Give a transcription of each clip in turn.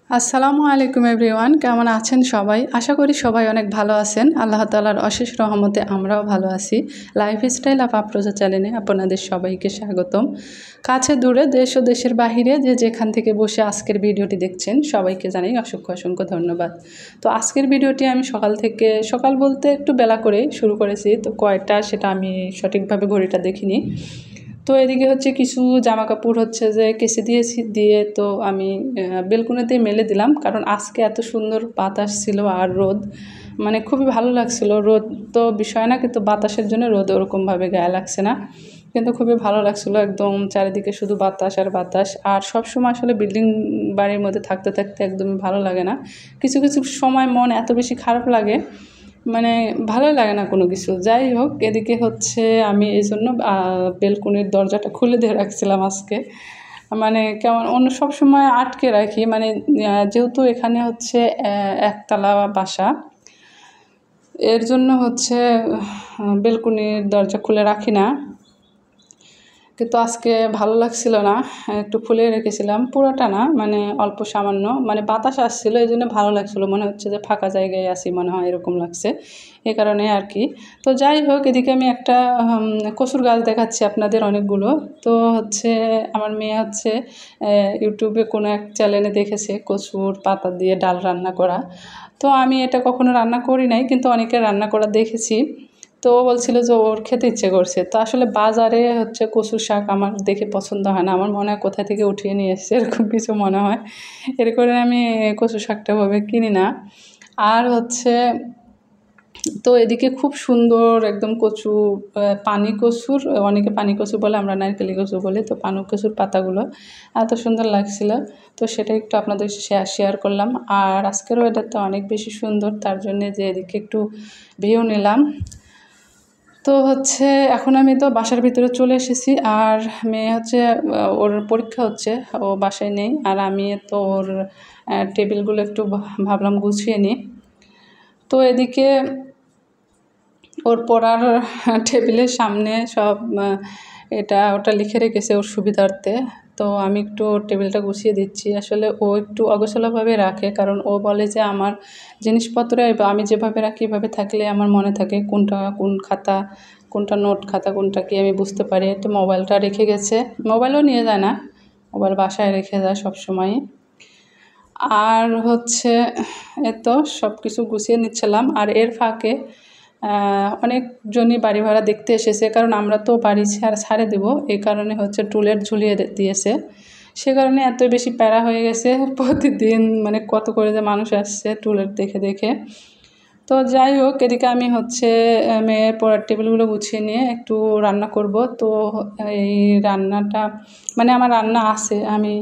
আসসালামু আলাইকুম এভরিওয়ান, কেমন আছেন সবাই? আশা করি সবাই অনেক ভালো আছেন। আল্লাহ তাআলার অশেষ রহমতে আমরাও ভালো আছি। লাইফস্টাইল অফ আফরোজা চ্যানেলে আপনাদের সবাইকে স্বাগতম। কাছে দূরে দেশ ও দেশের বাহিরে যে যেখান থেকে বসে আজকের ভিডিওটি দেখছেন সবাইকে জানাই অসংখ্য অসংখ্য ধন্যবাদ। তো আজকের ভিডিওটি আমি সকাল বলতে একটু বেলা করেই শুরু করেছি। তো কয়টা সেটা আমি সঠিকভাবে ঘড়িটা দেখিনি। তো এদিকে হচ্ছে কিছু জামা কাপড় হচ্ছে যে কেচে দিয়েছি, দিয়ে তো আমি বেলকুনিতে মেলে দিলাম, কারণ আজকে এত সুন্দর বাতাস ছিল আর রোদ, মানে খুবই ভালো লাগছিল। রোদ তো বিষয় না, কিন্তু বাতাসের জন্য রোদ ওরকমভাবে গায়ে লাগছে না, কিন্তু খুবই ভালো লাগছিলো। একদম চারিদিকে শুধু বাতাস আর বাতাস। আর সবসময় আসলে বিল্ডিং বাড়ির মধ্যে থাকতে থাকতে একদমই ভালো লাগে না। কিছু কিছু সময় মন এত বেশি খারাপ লাগে, মানে ভালোই লাগে না কোনো কিছু। যাই হোক, এদিকে হচ্ছে আমি এই জন্য বেলকনির দরজাটা খুলে দিয়ে রাখছিলাম আজকে। মানে কেমন অন্য সব সময় আটকে রাখি, মানে যেহেতু এখানে হচ্ছে একতলা বাসা, এর জন্য হচ্ছে বেলকনির দরজা খুলে রাখি না। কিন্তু আজকে ভালো লাগছিল না, একটু খুলে রেখেছিলাম, পুরোটা না, মানে অল্প সামান্য, মানে বাতাস আসছিলো এই জন্য ভালো লাগছিলো, মনে হচ্ছে যে ফাঁকা জায়গায় আসি মনে হয়, এরকম লাগছে, এই কারণে আর কি। তো যাই হোক, এদিকে আমি একটা কচুর গাছ দেখাচ্ছি আপনাদের অনেকগুলো। তো হচ্ছে আমার মেয়ে হচ্ছে ইউটিউবে কোনো এক চ্যানেলে দেখেছে কচুর পাতা দিয়ে ডাল রান্না করা। তো আমি এটা কখনো রান্না করি নাই, কিন্তু অনেকে রান্না করা দেখেছি। তো ও বলছিল যে ওর খেতে ইচ্ছে করছে। তো আসলে বাজারে হচ্ছে কচুর শাক আমার দেখে পছন্দ হয় না, আমার মনে হয় কোথা থেকে উঠিয়ে নিয়ে এসছে এরকম কিছু মনে হয়, এর করে আমি কচু শাকটা ভাবে কিনি না। আর হচ্ছে তো এদিকে খুব সুন্দর একদম কচু, পানি কচুর, অনেকে পানি কচু বলে, আমরা নারকেলি কচু বলি। তো পানি কচুর পাতাগুলো এত সুন্দর লাগছিল, তো সেটা একটু আপনাদের শেয়ার করলাম। আর আজকের ওয়েদারটা অনেক বেশি সুন্দর, তার জন্যে যে এদিকে একটু ভিউ নিলাম। তো হচ্ছে এখন আমি তো বাসার ভিতরে চলে এসেছি, আর মেয়ে হচ্ছে ওর পরীক্ষা হচ্ছে, ও বাসায় নেই। আর আমি তো ওর টেবিলগুলো একটু ভাবলাম গুছিয়ে নিই। তো এদিকে ওর পড়ার টেবিলের সামনে সব এটা ওটা লিখে রেখেছে ওর সুবিধার্থে। তো আমি একটু ওর টেবিলটা গুছিয়ে দিচ্ছি। আসলে ও একটু অগোছালোভাবে রাখে, কারণ ও বলে যে আমার জিনিসপত্র আমি যেভাবে রাখি এভাবে থাকলে আমার মনে থাকে কোনটা কোন খাতা, কোনটা নোট খাতা, কোনটা কি আমি বুঝতে পারি। তো মোবাইলটা রেখে গেছে, মোবাইলও নিয়ে যায় না, মোবাইল বাসায় রেখে যায় সবসময়ই। আর হচ্ছে এতো সব কিছু গুছিয়ে নিচ্ছিলাম, আর এর ফাঁকে অনেকজনই বাড়ি ভাড়া দেখতে এসেছে, কারণ আমরা তো বাড়ি ছাড়ে দেবো, এই কারণে হচ্ছে টুলেট ঝুলিয়ে দিয়েছে। সে কারণে এত বেশি প্যারা হয়ে গেছে, প্রতিদিন মানে কত করে যে মানুষ আসছে টুলেট দেখে দেখে। তো যাই হোক, এদিকে আমি হচ্ছে মেয়ের পড়ার টেবিলগুলো গুছিয়ে নিয়ে একটু রান্না করব। তো এই রান্নাটা মানে আমার রান্না আছে, আমি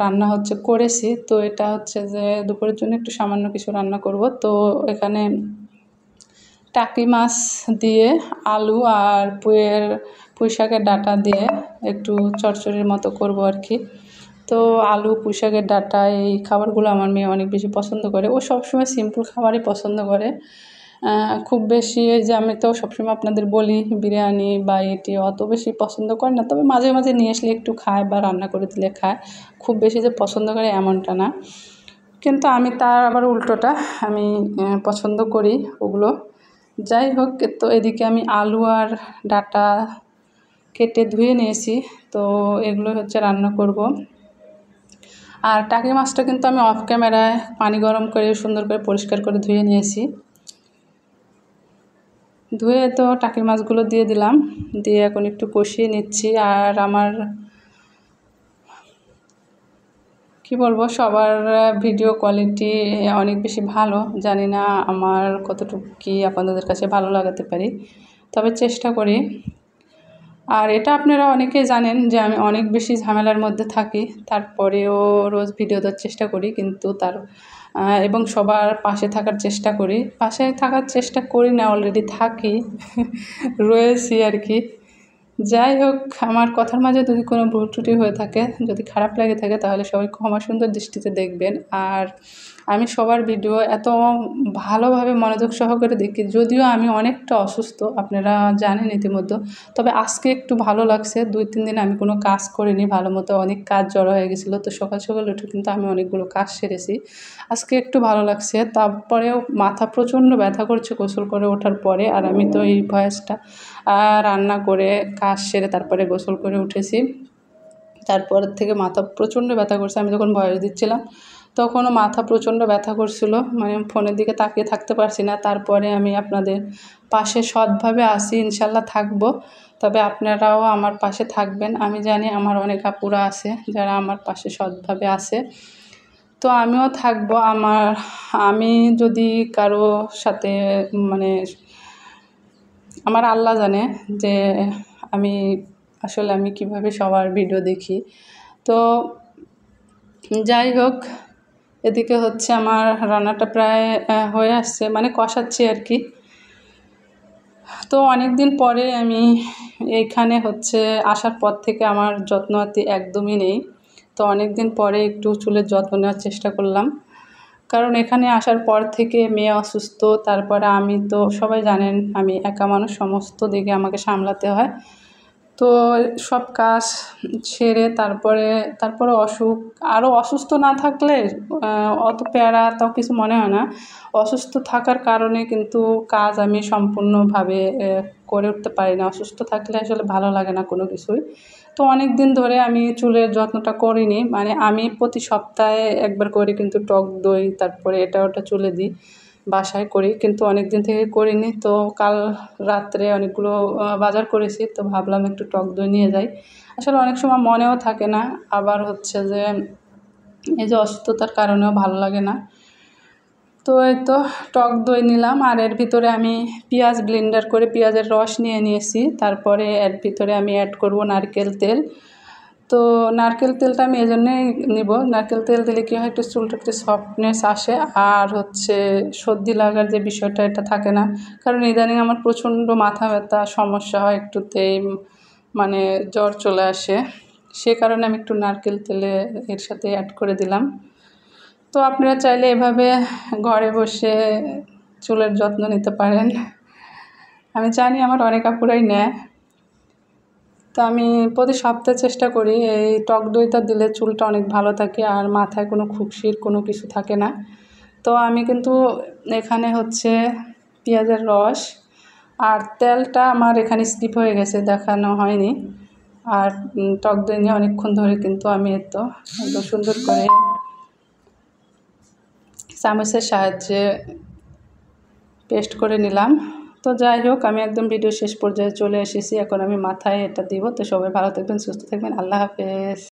রান্না হচ্ছে করেছি। তো এটা হচ্ছে যে দুপুরের জন্য একটু সামান্য কিছু রান্না করব। তো এখানে টাকি মাছ দিয়ে আলু আর পুঁই শাকের ডাঁটা দিয়ে একটু চচ্চড়ির মতো করব আর কি। তো আলু, পুঁই শাকের ডাঁটা, এই খাবারগুলো আমার মেয়ে অনেক বেশি পছন্দ করে। ও সবসময় সিম্পল খাবারই পছন্দ করে, খুব বেশি এই যে আমি তো সবসময় আপনাদের বলি বিরিয়ানি বা এটি অত বেশি পছন্দ করে না, তবে মাঝে মাঝে নিয়ে আসলে একটু খায় বা রান্না করে দিলে খায়, খুব বেশি যে পছন্দ করে এমনটা না। কিন্তু আমি তার আবার উল্টোটা, আমি পছন্দ করি ওগুলো। যাই হোক, তো এদিকে আমি আলু আর ডাঁটা কেটে ধুয়ে নিয়েছি, তো এগুলো হচ্ছে রান্না করব। আর টাকি মাছটা কিন্তু আমি অফ ক্যামেরায় পানি গরম করে সুন্দর করে পরিষ্কার করে ধুয়ে নিয়েছি। ধুয়ে তো টাকি মাছগুলো দিয়ে দিলাম, দিয়ে এখন একটু কষিয়ে নিচ্ছি। আর আমার কি বলবো, সবার ভিডিও কোয়ালিটি অনেক বেশি ভালো, জানি না আমার কতটুকু কি আপনাদের কাছে ভালো লাগাতে পারি, তবে চেষ্টা করি। আর এটা আপনারা অনেকেই জানেন যে আমি অনেক বেশি ঝামেলার মধ্যে থাকি, তারপরেও রোজ ভিডিও দেওয়ার চেষ্টা করি, কিন্তু এবং সবার পাশে থাকার চেষ্টা করি। পাশে থাকার চেষ্টা করি না, অলরেডি থাকি রয়েছি আর কি। যাই হোক, আমার কথার মাঝে যদি কোনো ভুল ত্রুটি হয়ে থাকে, যদি খারাপ লাগে থাকে, তাহলে সবাই ক্ষমা সুন্দর দৃষ্টিতে দেখবেন। আর আমি সবার ভিডিও এত ভালোভাবে মনোযোগ সহকারে দেখি, যদিও আমি অনেকটা অসুস্থ, আপনারা জানেন ইতিমধ্যে। তবে আজকে একটু ভালো লাগছে। 2-3 দিন আমি কোনো কাজ করিনি ভালো মতো, অনেক কাজ জড়ো হয়ে গেছিলো। তো সকাল সকাল উঠে কিন্তু আমি অনেকগুলো কাজ সেরেছি। আজকে একটু ভালো লাগছে। তারপরেও মাথা প্রচণ্ড ব্যথা করছে গোসল করে ওঠার পরে। আর আমি তো এই ভয়েসটা রান্না করে কাজ সেরে তারপরে গোসল করে উঠেছি। তারপরের থেকে মাথা প্রচণ্ড ব্যথা করছে। আমি যখন ভয়েস দিচ্ছিলাম তখনও মাথা প্রচণ্ড ব্যথা করছিল, মানে ফোনের দিকে তাকিয়ে থাকতে পারছি না। তারপরে আমি আপনাদের পাশে সৎভাবে আছি, ইনশাল্লাহ থাকবো। তবে আপনারাও আমার পাশে থাকবেন। আমি জানি আমার অনেক আপুরা আছে যারা আমার পাশে সৎভাবে আছে, তো আমিও থাকবো। আমি যদি কারো সাথে মানে আমার আল্লাহ জানে যে আমি কিভাবে সবার ভিডিও দেখি। তো যাই হোক, এদিকে হচ্ছে আমার রান্নাটা প্রায় হয়ে আসছে, মানে কষাচ্ছি আর কি। তো অনেক দিন পরে আমি এইখানে হচ্ছে আসার পর থেকে আমার যত্নআত্তি একদমই নেই। তো অনেক দিন পরে একটু চুলের যত্ন নেওয়ার চেষ্টা করলাম, কারণ এখানে আসার পর থেকে মেয়ে অসুস্থ, তারপরে আমি তো সবাই জানেন আমি একা মানুষ, সমস্ত দিকে আমাকে সামলাতে হয়। তো সব কাজ সেরে তারপরে আরও অসুস্থ না থাকলে অত প্যারা তাও কিছু মনে হয় না। অসুস্থ থাকার কারণে কিন্তু কাজ আমি সম্পূর্ণভাবে করে উঠতে পারি না। অসুস্থ থাকলে আসলে ভালো লাগে না কোনো কিছুই। তো অনেক দিন ধরে আমি চুলের যত্নটা করিনি, মানে আমি প্রতি সপ্তাহে একবার করে কিন্তু টক দই তারপরে এটা ওটা চুলে দিই, বাসায় করি, কিন্তু অনেক দিন থেকে করিনি। তো কাল রাত্রে অনেকগুলো বাজার করেছি, তো ভাবলাম একটু টক দই নিয়ে যাই। আসলে অনেক সময় মনেও থাকে না, আবার হচ্ছে যে এই যে অসুস্থতার কারণেও ভালো লাগে না। তো এই তো টক দই নিলাম, আর এর ভিতরে আমি পেঁয়াজ ব্লেন্ডার করে পেঁয়াজের রস নিয়েছি। তারপরে এর ভিতরে আমি অ্যাড করব নারকেল তেল। তো নারকেল তেলটা আমি এজন্যই নিব, নারকেল তেল দিলে কী হয়, একটু চুলটা একটু সফটনেস আসে, আর হচ্ছে সর্দি লাগার যে বিষয়টা এটা থাকে না। কারণ ইদানিং আমার প্রচণ্ড মাথা ব্যথা সমস্যা হয়, একটুতেই মানে জ্বর চলে আসে, সে কারণে আমি একটু নারকেল তেলে এর সাথে অ্যাড করে দিলাম। তো আপনারা চাইলে এভাবে ঘরে বসে চুলের যত্ন নিতে পারেন। আমি জানি আমার অনেক আপুরাই নেয়। তো আমি প্রতি সপ্তাহে চেষ্টা করি এই টক দইটা দিলে চুলটা অনেক ভালো থাকে, আর মাথায় কোনো খুশকির কোনো কিছু থাকে না। তো আমি কিন্তু এখানে হচ্ছে পেঁয়াজের রস আর তেলটা আমার এখানে স্কিপ হয়ে গেছে, দেখানো হয়নি। আর টক দই নিয়ে অনেকক্ষণ ধরে কিন্তু আমি একদম সুন্দর করে চামচের সাহায্যে পেস্ট করে নিলাম। তো যাই হোক, আমি একদম ভিডিও শেষ পর্যায়ে চলে এসেছি। এখন আমি মাথায় এটা দিব। তো সবাই ভালো থাকবেন, সুস্থ থাকবেন। আল্লাহ হাফেজ।